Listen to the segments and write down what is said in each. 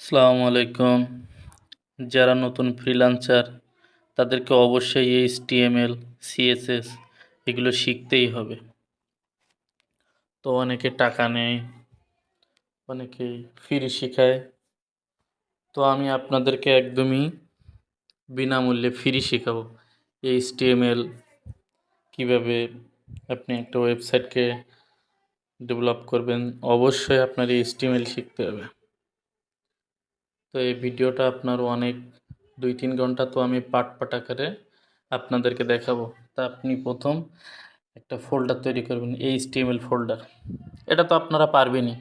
আসসালামু আলাইকুম। যারা নতুন ফ্রিল্যান্সার তাদেরকে অবশ্যই HTML, CSS এগুলো শিখতেই হবে। তো অনেকে টাকা নেয়, অনেকেই ফ্রি শেখায়। তো আমি আপনাদেরকে একদমই বিনামূল্যে ফ্রি শেখাবো। HTML কিভাবে আপনি একটা ওয়েবসাইটকে ডেভেলপ করবেন। অবশ্যই আপনার HTML শিখতে হবে। তো এই ভিডিওটা আপনার অনেক 2-3 ঘন্টা, তো আমি পার্ট আকারে আপনাদেরকে দেখাবো। তা আপনি প্রথম একটা ফোল্ডার তৈরি করবেন, HTML ফোল্ডার। এটা তো আপনারা পারবেনই।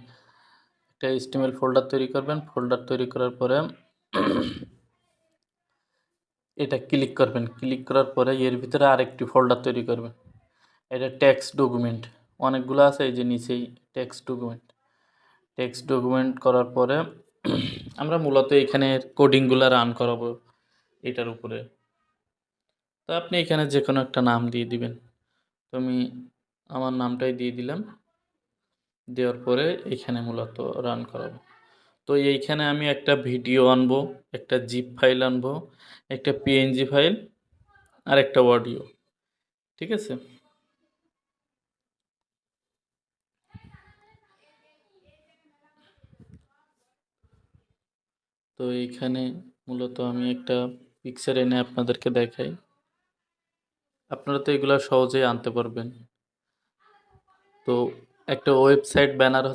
একটা HTML ফোল্ডার তৈরি করবেন। ফোল্ডার তৈরি করার পরে এটা ক্লিক করবেন। ক্লিক করার পরে এর ভিতরে আরেকটি ফোল্ডার তৈরি করবেন। এটা টেক্সট ডকুমেন্ট। অনেকগুলো আছে, এই যে নিচেই টেক্সট ডকুমেন্ট। টেক্সট ডকুমেন্ট করার পরে আমরা মূলত এখানে কোডিংগুলো রান করাবো এটার উপরে। তো আপনি এখানে যে কোনো একটা নাম দিয়ে দিবেন। তো আমি আমার নামটাই দিয়ে দিলাম। দেওয়ার পরে এখানে মূলত রান করাবো। তো এইখানে আমি একটা ভিডিও আনবো, একটা জিপ ফাইল আনবো, একটা পিএনজি ফাইল আর একটা অডিও। ঠিক আছে? তো এইখানে মূলত আমি একটা পিকচার এনে আপনাদেরকে দেখাই। আপনারা তো এগুলো সহজেই আনতে পারবেন। তো একটা website banner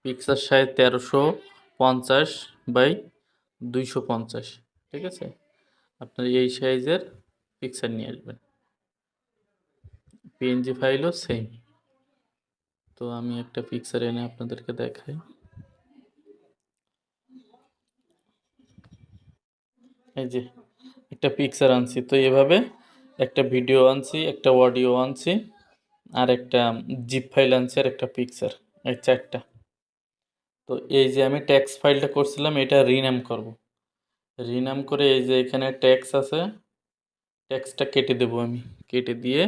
picture size 1350 by 250। ঠিক আছে? আপনার এই সাইজের পিকচার নিয়ে আসবেন। পিএনজি ফাইলও সেম। তো আমি একটা পিকচার এনে আপনাদেরকে দেখাই। এই যে একটা পিকচার আনছি। তো এভাবে একটা ভিডিও আনছি, একটা অডিও আনছি, আর একটা জিপ ফাইল আনছি, আর একটা পিকচার। এই 4টা। তো এই যে আমি টেক্সট ফাইলটা করছিলাম, এটা রিনেম করব। রিনেম করে এই যে এখানে টেক্সট আছে, টেক্সটটা কেটে দেবো আমি। কেটে দিয়ে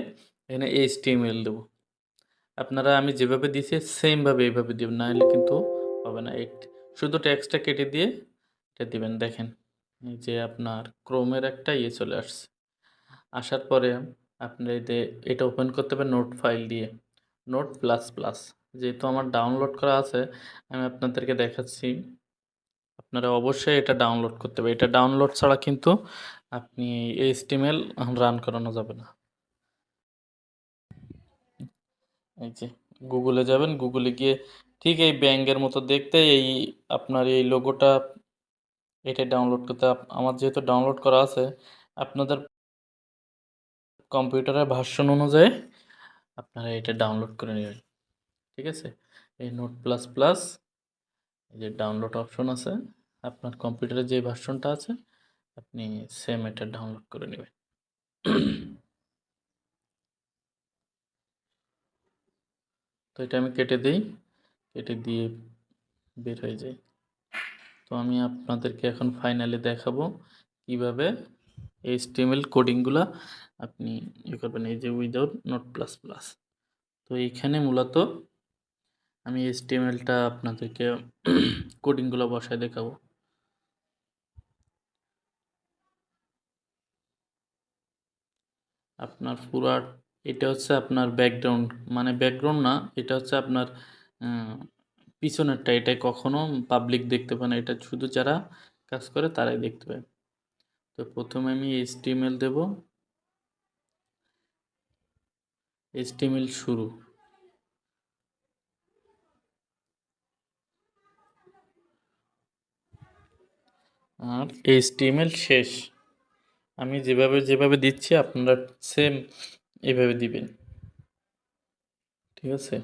এখানে HTML দেবো। আপনারা আমি যেভাবে দিয়েছি সেমভাবে এইভাবে দেবেন, না হলে কিন্তু হবে না। শুধু টেক্সটটা কেটে দিয়ে এটা দিবেন। দেখেন এই যে আপনার ক্রোমের একটা চলে আসছে। আসার পরে আপনার এই যে এটা ওপেন করতে হবে নোট ফাইল দিয়ে, নোট প্লাস প্লাস। যেহেতু আমার ডাউনলোড করা আছে, আমি আপনাদেরকে দেখাচ্ছি। আপনারা অবশ্যই এটা ডাউনলোড করতে হবে। এটা ডাউনলোড ছাড়া কিন্তু আপনি HTML রান করানো যাবে না। এই যে গুগলে যাবেন, গুগলে গিয়ে ঠিক এই ব্যাঙ্গের মতো দেখতে এই আপনার এই লোগোটা, এটা ডাউনলোড করতে আমার যেহেতু ডাউনলোড করা আছে, আপনাদের কম্পিউটারের ভার্সন অনুযায়ী আপনারা এটা ডাউনলোড করে নেবেন। ঠিক আছে? এই নোট প্লাস প্লাস, এই যে ডাউনলোড অপশন আছে, আপনার কম্পিউটারে যে ভার্সনটা আছে আপনি সেম এটা ডাউনলোড করে নেবেন। তো এটা আমি কেটে দিই, কেটে দিয়ে বের হয়ে যায়। তো আমি আপনাদেরকে এখন ফাইনালি দেখাবো কিভাবে HTML কোডিংগুলা আপনি করবেন। এই যে উইদাউট নোট প্লাস প্লাস। তো এইখানে মূলত আমি HTMLটা আপনাদেরকে কোডিংগুলো বসায় দেখাবো। আপনার পুরা এটা হচ্ছে আপনার ব্যাকগ্রাউন্ড, মানে ব্যাকগ্রাউন্ড না, এটা হচ্ছে আপনার পিছনেরটা। এটা কখনো পাবলিক দেখতে পায় না, এটা শুধু যারা কাজ করে তারাই দেখতে পায়। তো প্রথমে আমি HTML দেব। HTML শুরু, আর HTML শেষ। আমি যেভাবে যেভাবে দিচ্ছি আপনারা সেম এভাবে দিবেন। ঠিক আছে?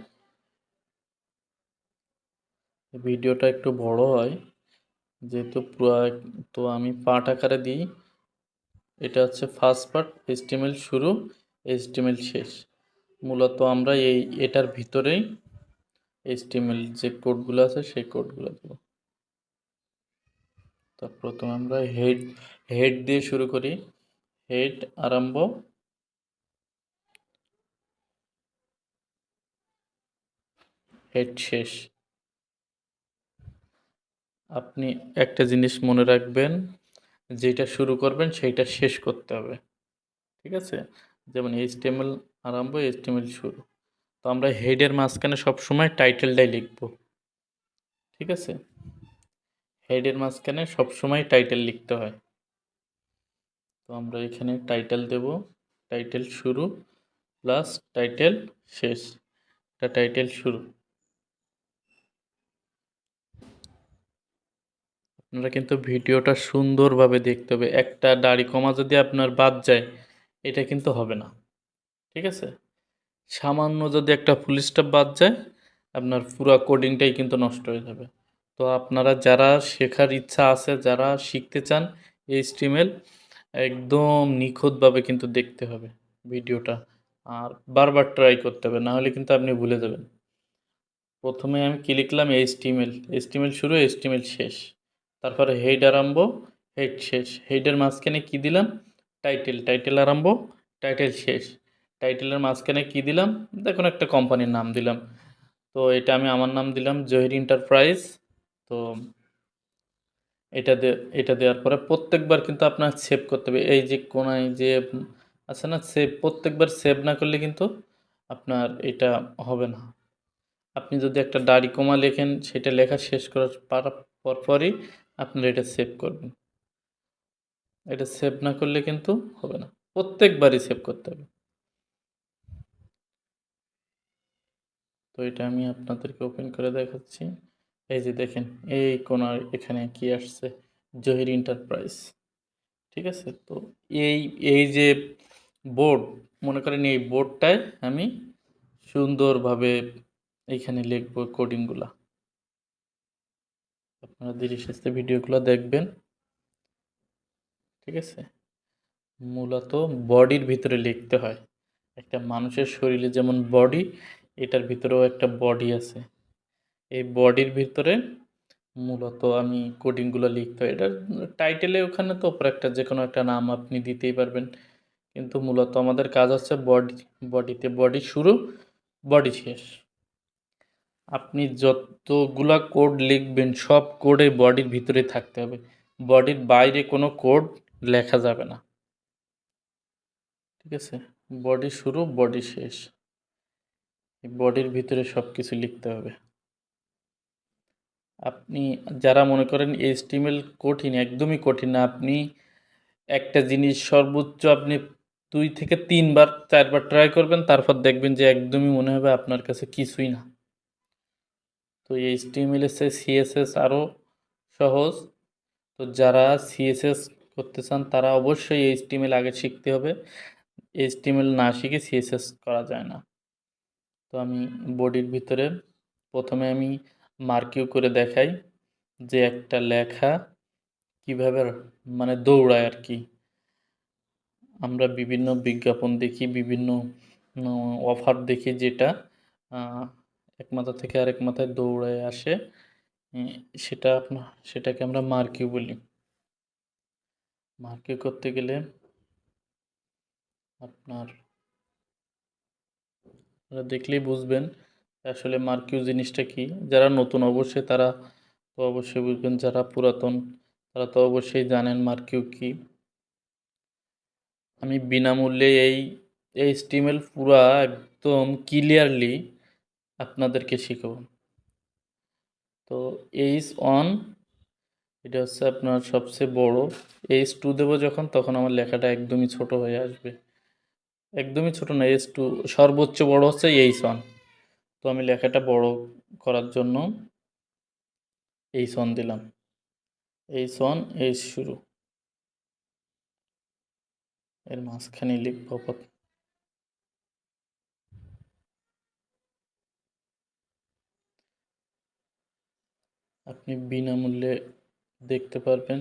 ভিডিওটা একটু বড় হয় যেহেতু পুরো, তো আমি পার্ট আকারে দিই। এটা হচ্ছে ফার্স্ট পার্ট, HTML শুরু, HTML শেষ। মূলত আমরা এটার ভিতরেই HTML যে কোডগুলো আছে সেই কোডগুলো দেবো। তো প্রথমে আমরা হেড হেড দিয়ে শুরু করি। হেড আরম্ভ, হেড শেষ। আপনি একটা জিনিস মনে রাখবেন, যেটা শুরু করবেন সেইটা শেষ করতে হবে। ঠিক আছে? যেমন HTML আরম্ভ, HTML শুরু। তো আমরা হেডের মাঝখানে সবসময় টাইটেলটাই লিখব। ঠিক আছে? হেডের মাঝখানে সবসময় টাইটেল লিখতে হয়। তো আমরা এখানে টাইটেল দেব, টাইটেল শুরু প্লাস টাইটেল শেষ। এটা টাইটেল শুরু। আপনারা কিন্তু ভিডিওটা সুন্দরভাবে দেখতে হবে। একটা দাড়ি কমা যদি আপনার বাদ যায়, এটা কিন্তু হবে না। ঠিক আছে? সামান্য যদি একটা ফুল স্টপ বাদ যায়, আপনার পুরা কোডিংটাই কিন্তু নষ্ট হয়ে যাবে। তো আপনারা যারা শেখার ইচ্ছা আছে, যারা শিখতে চান HTML, একদম নিখুঁতভাবে কিন্তু দেখতে হবে ভিডিওটা। আর বারবার ট্রাই করতে হবে, না হলে কিন্তু আপনি ভুলে যাবেন। প্রথমে আমি কি লিখলাম? HTML, HTML শুরু, HTML শেষ। তারপরে হেড আরম্ভ, হেড শেষ। হেডের মাঝখানে কি দিলাম? টাইটেল, টাইটেল আরম্ভ, টাইটেল শেষ। টাইটেলের মাঝখানে কি দিলাম? দেখুন একটা কোম্পানির নাম দিলাম। তো এটা আমি আমার নাম দিলাম জহির এন্টারপ্রাইজ। তো এটা দে এটা দেওয়ার পরে প্রত্যেকবার কিন্তু আপনার সেভ করতে হবে। এই যে কোনায় যে আছে না সেভ, প্রত্যেকবার সেভ না করলে কিন্তু আপনার এটা হবে না। আপনি যদি একটা দাড়ি কমা লেখেন, সেটা লেখা শেষ করার পরপরই আপনারা এটা সেভ করবেন। এটা সেভ না করলে কিন্তু হবে না। প্রত্যেকবারই সেভ করতে হবে। তো এটা আমি আপনাদেরকে ওপেন করে দেখাচ্ছি। এই যে দেখেন, এই কোণার এখানে কি আসছে? জহির এন্টারপ্রাইজ। ঠিক আছে? তো এই এই যে বোর্ড, মনে করেন এই বোর্ডটায় আমি সুন্দরভাবে এইখানে লিখবো কোডিংগুলা। আপনারা ধীরে সুস্থে ভিডিওগুলো দেখবেন। ঠিক আছে? মূলত বডির ভিতরে লিখতে হয়। একটা মানুষের শরীরে যেমন বডি, এটার ভিতরেও একটা বডি আছে। এই বডির ভিতরে মূলত আমি কোডিংগুলো লিখতে হয়। এটার টাইটেলে ওখানে তো ওপরে একটা যেকোনো একটা নাম আপনি দিতেই পারবেন। কিন্তু মূলত আমাদের কাজ হচ্ছে বডিতে, বডি শুরু, বডি শেষ। আপনি যতগুলা কোড লিখবেন সব কোডে বডির ভিতরে থাকতে হবে। বডির বাইরে কোনো কোড লেখা যাবে না। ঠিক আছে? বডি শুরু, বডি শেষ। এই বডির ভিতরে সব কিছু লিখতে হবে। আপনি যারা মনে করেন HTML কঠিন, একদমই কঠিন না। আপনি একটা জিনিস সর্বোচ্চ আপনি ২ থেকে ৩ বার ৪ বার ট্রাই করবেন, তারপর দেখবেন যে একদমই মনে হবে আপনার কাছে কিছুই না। তো HTML এর চেয়ে CSS আরও সহজ। তো যারা CSS করতে চান তারা অবশ্যই HTML আগে শিখতে হবে। HTML না শিখে CSS করা যায় না। তো আমি বডির ভিতরে প্রথমে আমি মার্কিউ করে দেখাই যে একটা লেখা কিভাবে মানে দৌড়ায় আর কি। আমরা বিভিন্ন বিজ্ঞাপন দেখি, বিভিন্ন অফার দেখি, যেটা আহ, এক মাথা থেকে আরেক মাথায় দৌড়ায় আসে। উম, সেটাকে আমরা মার্কিউ বলি। মার্কিউ করতে গেলে আপনার আপনারা দেখলেই বুঝবেন আসলে মার্কিউ জিনিসটা কি। যারা নতুন অবশ্যই তারা তো অবশ্যই বুঝবেন, যারা পুরাতন তারা তো অবশ্যই জানেন মার্কিউ কি। আমি বিনামূল্যে এই HTML পুরা একদম ক্লিয়ারলি আপনাদেরকে শিখাবো। তো H1 এটা হচ্ছে আপনার সবচেয়ে বড়। H2 দেবো যখন, তখন আমার লেখাটা একদমই ছোট হয়ে আসবে। একদমই ছোট না, H2 সর্বোচ্চ বড় হচ্ছে H1। তো আমি লেখাটা বড় করার জন্য H1 দিলাম। H1, H শুরু, এর মাঝখানে লিখব আপনি বিনামূল্যে দেখতে পারবেন,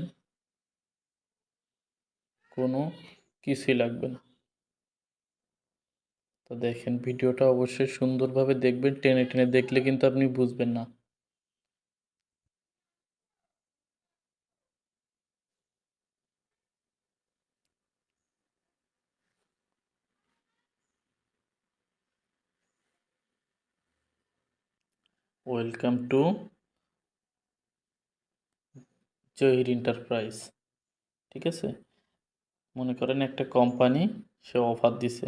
কোনো কিছুই লাগবে না। তো দেখেন ভিডিওটা অবশ্যই সুন্দরভাবে দেখবেন, টেনে টেনে দেখলে কিন্তু আপনি বুঝবেন না। ওয়েলকাম টু জহির এন্টারপ্রাইজ, ঠিক আছে? মনে করেন একটা কোম্পানি, সে অফার দিছে,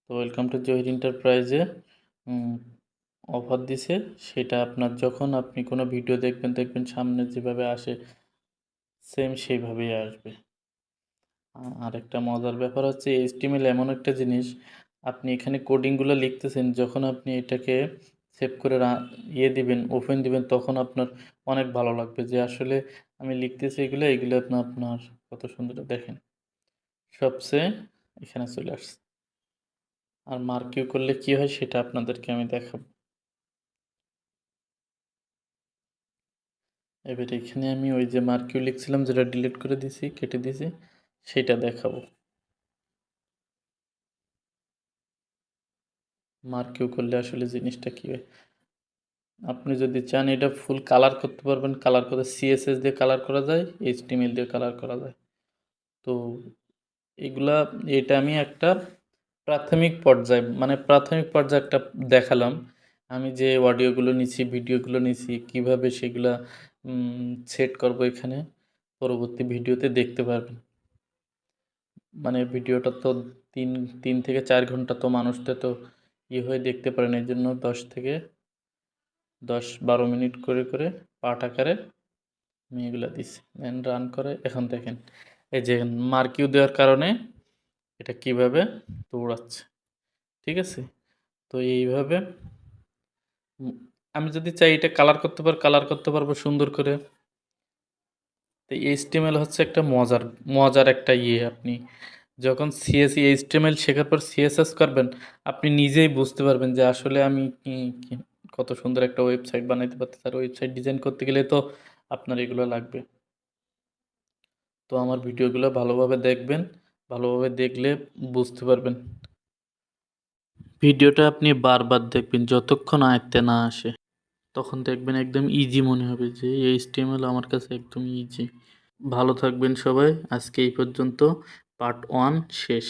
তো ওয়েলকাম টু জহির এন্টারপ্রাইজে অফার দিছে। সেটা আপনার যখন আপনি কোনো ভিডিও দেখবেন, দেখবেন সামনে যেভাবে আসে সেম সেইভাবেই আসবে। আর একটা মজার ব্যাপার হচ্ছে এইচটিএমএল এমন একটা জিনিস, আপনি এখানে কোডিংগুলো লিখতেছেন, যখন আপনি এটাকে সেভ করে দিবেন, ওপেন দিবেন, তখন আপনার অনেক ভালো লাগবে যে আসলে আমি লিখতেছি এগুলো, এগুলো আপনার কত সুন্দর দেখেন, সবচেয়ে এখানে চলে আসছে। আর মার্কিউ করলে কি হয় সেটা আপনাদেরকে আমি দেখাবো। এবার এখানে আমি ওই যে মার্কিউ লিখছিলাম, যেটা ডিলিট করে দিছি, কেটে দিছি, সেটা দেখাবো। মার্কিউ করলে আসলে জিনিসটা কী হয়, আপনি যদি চান এটা ফুল কালার করতে পারবেন, কালার করে সিএসএস দিয়ে কালার করা যায়, এইচটিএমএল দিয়ে কালার করা যায়। তো এগুলা, এটা আমি একটা প্রাথমিক পর্যায়ে, মানে প্রাথমিক পর্যায়ে একটা দেখালাম। আমি যে অডিওগুলো নিছি, ভিডিওগুলো নিছি, কিভাবে সেগুলা সেট করব এখানে, পরবর্তী ভিডিওতে দেখতে পারবেন। মানে ভিডিওটা তো তিন তিন থেকে 4 ঘন্টা, তো মানুষটা তো হয়ে দেখতে পারেন, এই জন্য 10-12 মিনিট করে করে পার্ট আকারে আমি এগুলো দিছি, দেন রান করে। এখন দেখেন এই যে মার্কিউ দেওয়ার কারণে এটা কিভাবে দৌড়াচ্ছে, ঠিক আছে? তো এইভাবে উম, আমি যদি চাই এটা কালার করতে কালার করতে পারবো সুন্দর করে। তো এইচটিএমএল হচ্ছে একটা মজার মজার একটা আপনি যখন এইচটিএমএল শেখার পর সিএসএস করবেন, আপনি নিজেই বুঝতে পারবেন যে আসলে আমি কত সুন্দর একটা ওয়েবসাইট বানাইতে পারতেছি। আর ওয়েবসাইট ডিজাইন করতে গেলে তো আপনার এগুলো লাগবে। তো আমার ভিডিওগুলো ভালোভাবে দেখবেন, ভালোভাবে দেখলে বুঝতে পারবেন। ভিডিওটা আপনি বারবার দেখবেন যতক্ষণ আয়ত্তে না আসে, তখন দেখবেন একদম ইজি মনে হবে যে এইচটিএমএল আমার কাছে একদম ইজি। ভালো থাকবেন সবাই, আজকে এই পর্যন্ত। পার্ট 1 শেষ।